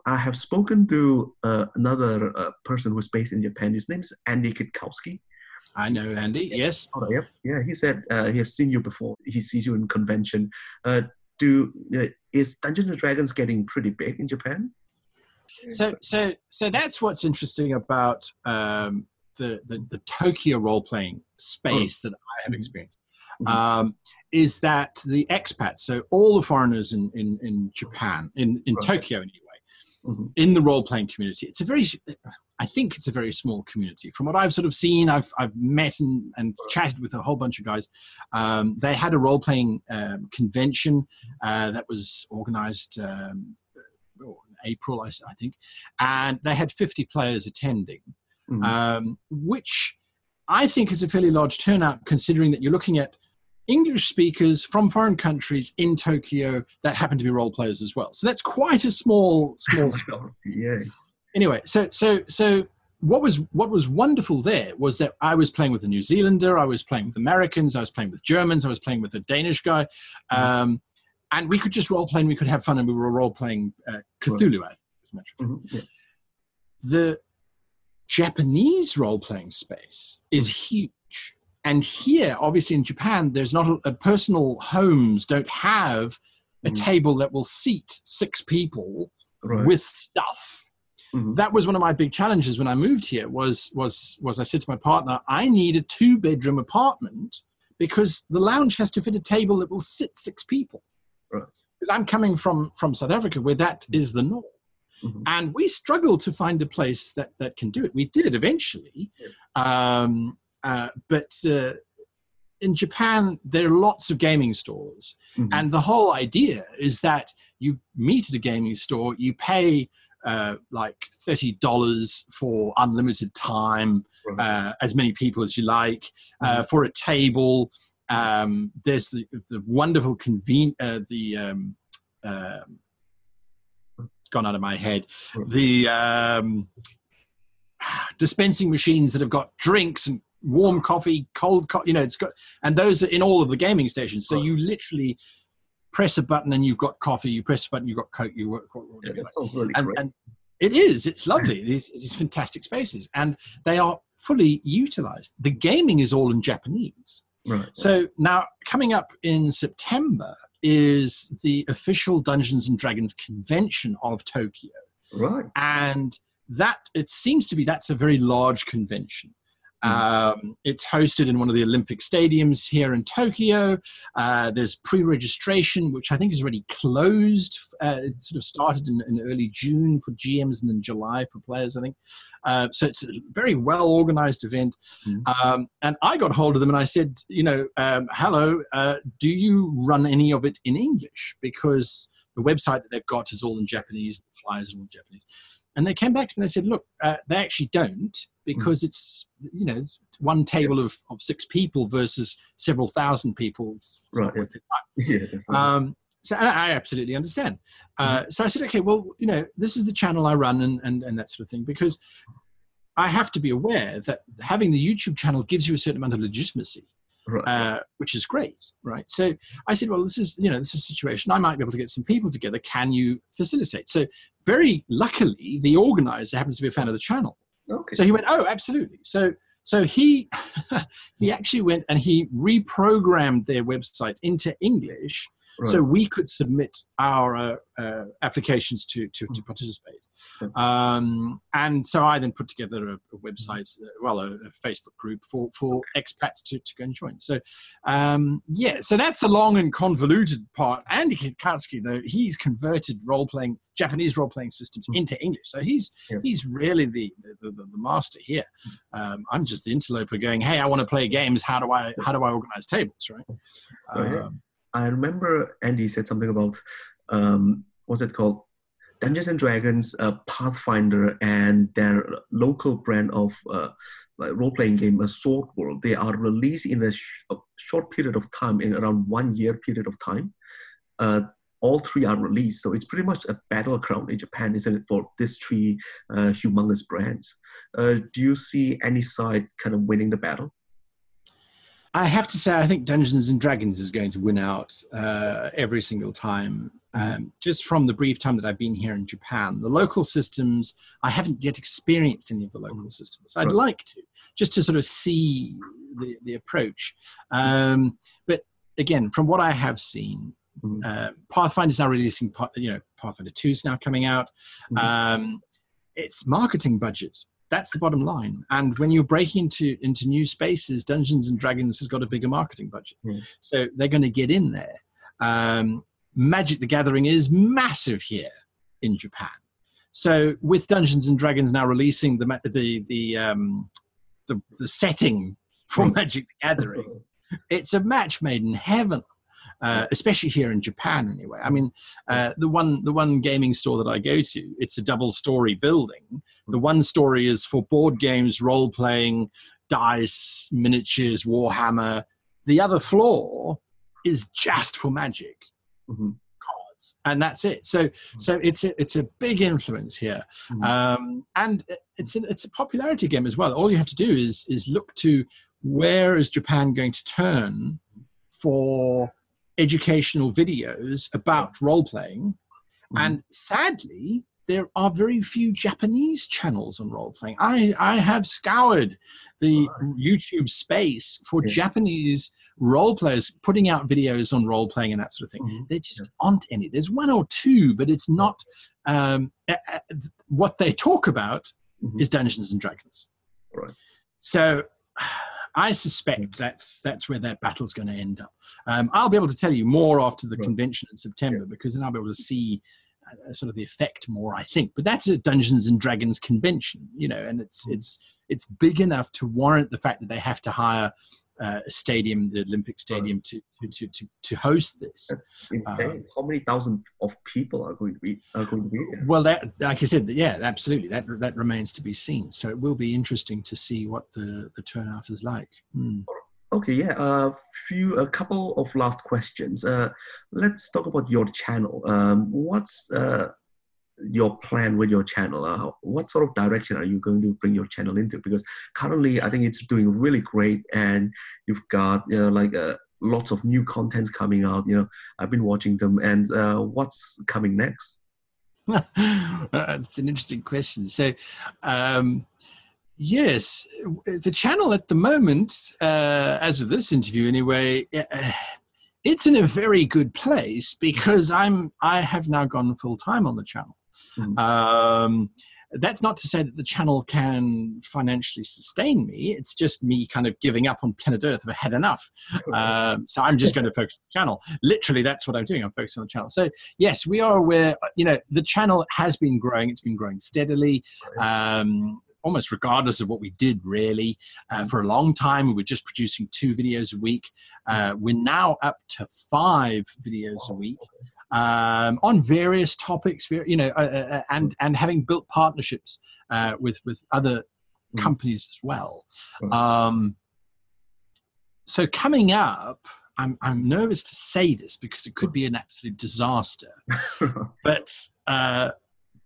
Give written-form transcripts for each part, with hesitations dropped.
I have spoken to another person who's based in Japan. His name is Andy Kitkowski. I know Andy, yes. Oh, yep. Yeah, he said he has seen you before. He sees you in convention. Is Dungeons and Dragons getting pretty big in Japan? So that's what's interesting about the Tokyo role-playing space that I have experienced. Is that the expats, so all the foreigners in Japan, in Tokyo anyway, in the role-playing community, I think it's a very small community. From what I've sort of seen, I've met and chatted with a whole bunch of guys. They had a role-playing convention that was organized in April, I think, and they had 50 players attending, which I think is a fairly large turnout, considering that you're looking at English speakers from foreign countries in Tokyo that happen to be role players as well. So that's quite a small spell. Yeah. Anyway, so what was wonderful there was that I was playing with a New Zealander, I was playing with Americans, I was playing with Germans, I was playing with a Danish guy, and we could just role play and we could have fun, and we were role playing Cthulhu, I think, as a matter of fact. Yeah. The Japanese role playing space is huge. And here, obviously in Japan, there's not personal homes don't have a table that will seat 6 people with stuff. That was one of my big challenges when I moved here was I said to my partner, I need a 2-bedroom apartment because the lounge has to fit a table that will sit 6 people. Right. Because I'm coming from South Africa where that is the norm. And we struggled to find a place that can do it. We did eventually. But in Japan, there are lots of gaming stores. And the whole idea is that you meet at a gaming store, you pay like $30 for unlimited time, as many people as you like, for a table. There's the wonderful it's gone out of my head. The dispensing machines that have got drinks and warm coffee, cold coffee, it's got, and those are in all of the gaming stations. So you literally press a button and you've got coffee, you press a button, you've got Coke, that sounds really great. And it's lovely. These fantastic spaces, and they are fully utilized. The gaming is all in Japanese. Right. So now coming up in September is the official Dungeons and Dragons convention of Tokyo. Right. And it seems to be that's a very large convention. It's hosted in one of the Olympic stadiums here in Tokyo. There's pre-registration, which I think is already closed. It sort of started in early June for GMs and then July for players, I think. So it's a very well-organized event. And I got hold of them and I said, hello, do you run any of it in English? Because the website that they've got is all in Japanese, the flyers are all in Japanese. And they came back to me and they said, look, they actually don't, because it's, one table of 6 people versus several thousand people. Right. So I absolutely understand. So I said, okay, well, this is the channel I run and that sort of thing, because I have to be aware that having the YouTube channel gives you a certain amount of legitimacy. Right. Which is great, right? So I said, well, this is a situation. I might be able to get some people together. Can you facilitate? So very luckily, the organizer happens to be a fan of the channel. Okay. So he went, oh, absolutely. So he actually went and he reprogrammed their website into English. Right. So we could submit our applications to participate. And so I then put together a website, a Facebook group for expats to go and join. So, so that's the long and convoluted part. Andy Kitkowski, though, he's converted Japanese role-playing systems into English. So he's really the master here. I'm just the interloper going, hey, I want to play games. How do I organize tables, right? I remember Andy said something about, what's it called? Dungeons and Dragons, Pathfinder, and their local brand of role-playing game, Sword World. They are released in a short period of time, in around 1 year period of time. All 3 are released. So it's pretty much a battleground in Japan, isn't it, for these 3 humongous brands. Do you see any side kind of winning the battle? I have to say, I think Dungeons and Dragons is going to win out every single time. just from the brief time that I've been here in Japan, the local systems, I haven't yet experienced any of the local systems. I'd like to, just to sort of see the approach. But again, from what I have seen, Pathfinder is now releasing, Pathfinder 2 is now coming out. It's marketing budget. That's the bottom line. And when you're breaking into new spaces, Dungeons and Dragons has got a bigger marketing budget. So they're going to get in there. Magic the Gathering is massive here in Japan. So with Dungeons and Dragons now releasing the setting for Magic the Gathering, it's a match made in heaven. Especially here in Japan, anyway. I mean, the one gaming store that I go to, it's a double-story building. The one story is for board games, role-playing, dice, miniatures, Warhammer. The other floor is just for Magic cards, and that's it. So it's a big influence here, and it's a popularity game as well. All you have to do is look to where is Japan going to turn for educational videos about role-playing. And sadly, there are very few Japanese channels on role-playing. I have scoured the YouTube space for Japanese role-players putting out videos on role-playing and that sort of thing. There just aren't any. There's one or two, but it's not what they talk about is Dungeons and Dragons. So I suspect that's where that battle's going to end up. I'll be able to tell you more after the convention in September, because then I'll be able to see sort of the effect more, I think. But that's a Dungeons and Dragons convention, and it's big enough to warrant the fact that they have to hire a stadium, the Olympic Stadium, to host this. That's insane. How many thousand of people are going to be there? Well, that, like I said, yeah, absolutely. That remains to be seen. So it will be interesting to see what the turnout is like. Okay, yeah. A couple of last questions. Let's talk about your channel. What's your plan with your channel? What sort of direction are you going to bring your channel into? Because currently, I think it's doing really great, and you've got lots of new contents coming out. I've been watching them, and what's coming next? That's an interesting question. So, yes, the channel at the moment, as of this interview anyway, it's in a very good place because I have now gone full time on the channel. That's not to say that the channel can financially sustain me. It's just me kind of giving up on planet Earth. I've had enough. So I'm just going to focus on the channel. Literally, that's what I'm doing. I'm focusing on the channel. So yes, we are aware, the channel has been growing. It's been growing steadily. Almost regardless of what we did, really. For a long time, we were just producing 2 videos a week. We're now up to 5 videos a week on various topics, and having built partnerships with other companies as well. So coming up, I'm nervous to say this because it could be an absolute disaster, but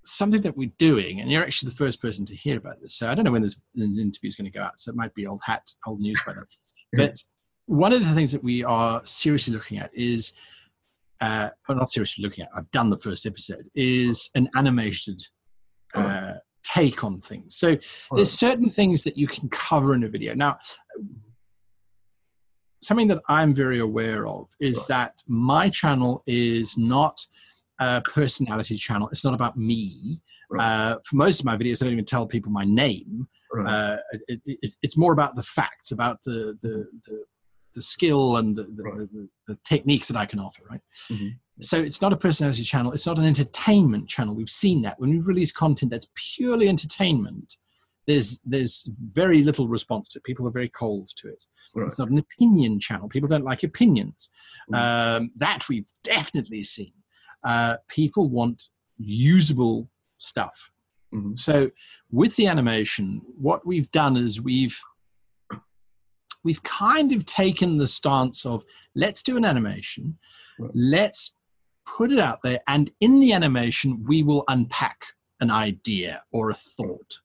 something that we're doing, and you're actually the first person to hear about this, so I don't know when the interview is going to go out, so it might be old news by then. But one of the things that we are seriously looking at is, not seriously looking at, I've done the first episode, is an animated take on things. So there's certain things that you can cover in a video. Now, something that I'm very aware of is that my channel is not a personality channel. It's not about me. For most of my videos, I don't even tell people my name. It's more about the facts, about the skill and the techniques that I can offer, right? So it's not a personality channel. It's not an entertainment channel. We've seen that. When we release content that's purely entertainment, there's very little response to it. People are very cold to it. It's not an opinion channel. People don't like opinions. That we've definitely seen. People want usable stuff. So with the animation, what we've done is we've kind of taken the stance of, let's do an animation, let's put it out there, and in the animation we will unpack an idea or a thought,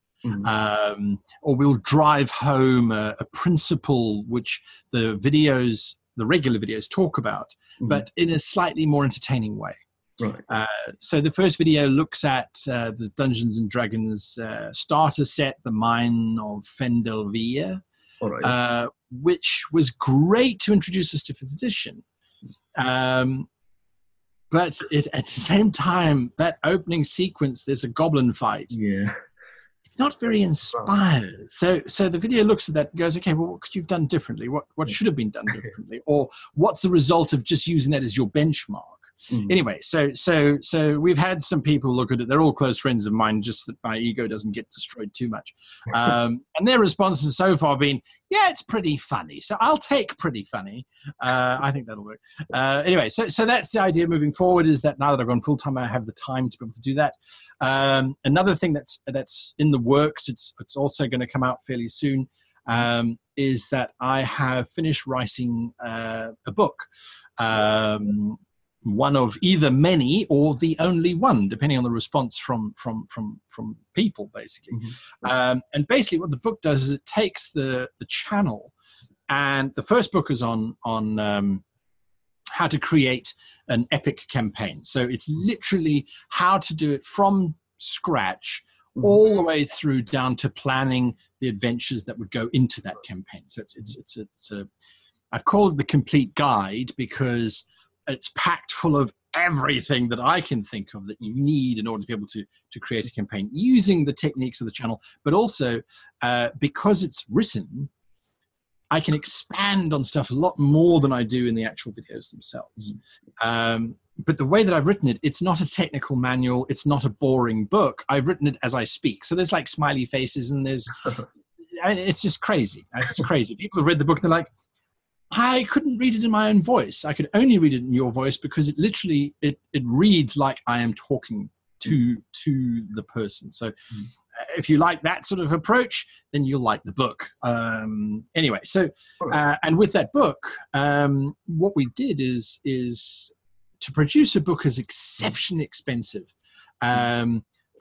or we'll drive home a principle which the regular videos talk about, but in a slightly more entertaining way. Right. So the first video looks at the Dungeons and Dragons starter set, The Mine of Fendelvia, All right. which was great to introduce us to 5th edition. But at the same time, that opening sequence, there's a goblin fight. Yeah. It's not very inspired. So the video looks at that and goes, okay, well, what could you have done differently? What should have been done differently? Or what's the result of just using that as your benchmark? Anyway, so we've had some people look at it. They're all close friends of mine, just that my ego doesn't get destroyed too much. And their responses so far been, yeah, it's pretty funny. So I'll take pretty funny. I think that'll work. Anyway, so that's the idea moving forward, is that now that I've gone full time, I have the time to be able to do that. Another thing that's in the works, it's also going to come out fairly soon, is that I have finished writing a book. One of either many or the only one, depending on the response from people, basically. And basically what the book does is it takes the channel, and the first book is on how to create an epic campaign. So it's literally how to do it from scratch all the way through down to planning the adventures that would go into that campaign. So it's I've called it the complete guide because it's packed full of everything that I can think of that you need in order to be able to create a campaign using the techniques of the channel, but also because it's written, I can expand on stuff a lot more than I do in the actual videos themselves. But the way that I've written it, it's not a technical manual. It's not a boring book. I've written it as I speak. So there's like smiley faces and there's, it's just crazy. It's crazy. People have read the book and they're like, I couldn't read it in my own voice. I could only read it in your voice because it literally, it reads like I am talking to the person. So if you like that sort of approach, then you'll like the book. Anyway, so, and with that book, what we did is to produce a book is exceptionally expensive.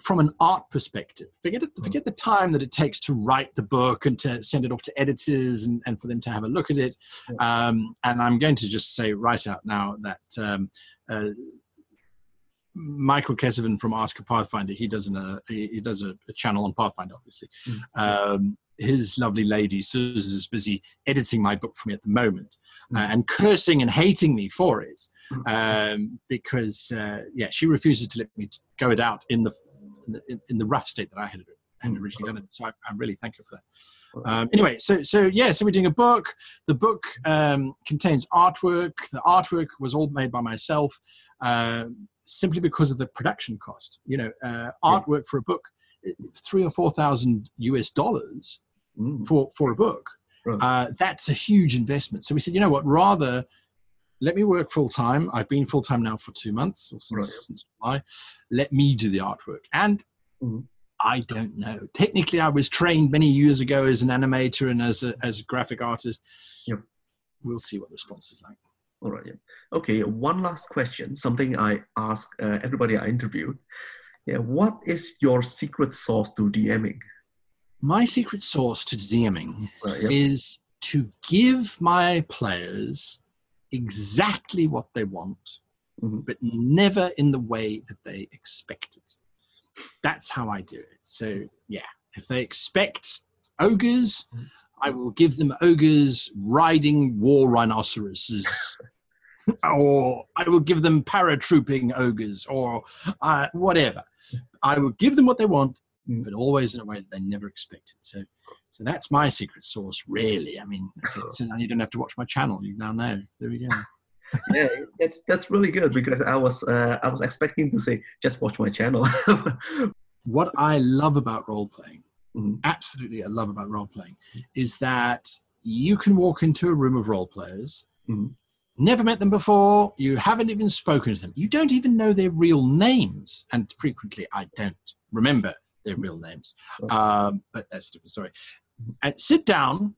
From an art perspective, forget the time that it takes to write the book and to send it off to editors and for them to have a look at it. And I'm going to just say right out now that Michael Kesevan from Ask a Pathfinder, he does a channel on Pathfinder, obviously. His lovely lady Suze is busy editing my book for me at the moment, and cursing and hating me for it, because she refuses to let me go it out in the rough state that I had originally done it. So I'm really thankful for that. Anyway, so we're doing a book. The book contains artwork. The artwork was all made by myself, simply because of the production cost. Artwork for a book, $3,000 or $4,000 US for a book. That's a huge investment. So we said, you know what, rather let me work full time. I've been full time now for 2 months or since July. Let me do the artwork. And I don't know. Technically, I was trained many years ago as an animator and as a graphic artist. We'll see what the response is like. All right. Okay. One last question. Something I ask everybody I interviewed. What is your secret sauce to DMing? My secret sauce to DMing is to give my players exactly what they want, but never in the way that they expect it. That's how I do it. So if they expect ogres, I will give them ogres riding war rhinoceroses. Or I will give them paratrooping ogres, or whatever. I will give them what they want, but always in a way that they never expected. So that's my secret sauce, really. I mean, so now you don't have to watch my channel. You now know. There we go. That's really good, because I was expecting to say just watch my channel. What I love about role playing, absolutely, I love about role playing, is that you can walk into a room of role players. Never met them before. You haven't even spoken to them. You don't even know their real names. And frequently, I don't remember their real names. But that's a different story. And sit down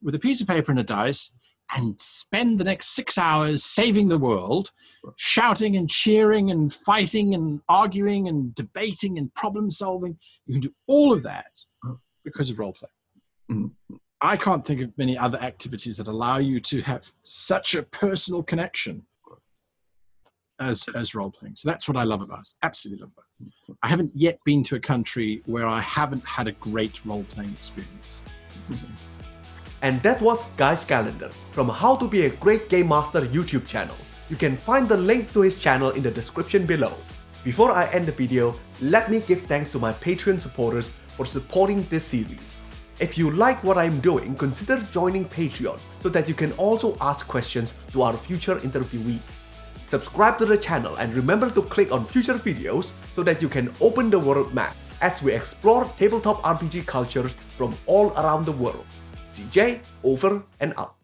with a piece of paper and a dice and spend the next 6 hours saving the world, shouting and cheering and fighting and arguing and debating and problem solving. You can do all of that because of role play. I can't think of many other activities that allow you to have such a personal connection as role playing. So that's what I love about it. Absolutely love it. I haven't yet been to a country where I haven't had a great role playing experience. And that was Guy Sclanders from How to Be a Great Game Master YouTube channel. You can find the link to his channel in the description below. Before I end the video, let me give thanks to my Patreon supporters for supporting this series. If you like what I'm doing, consider joining Patreon so that you can also ask questions to our future interviewee. Subscribe to the channel and remember to click on future videos so that you can open the world map as we explore tabletop RPG cultures from all around the world. CJ, over and out.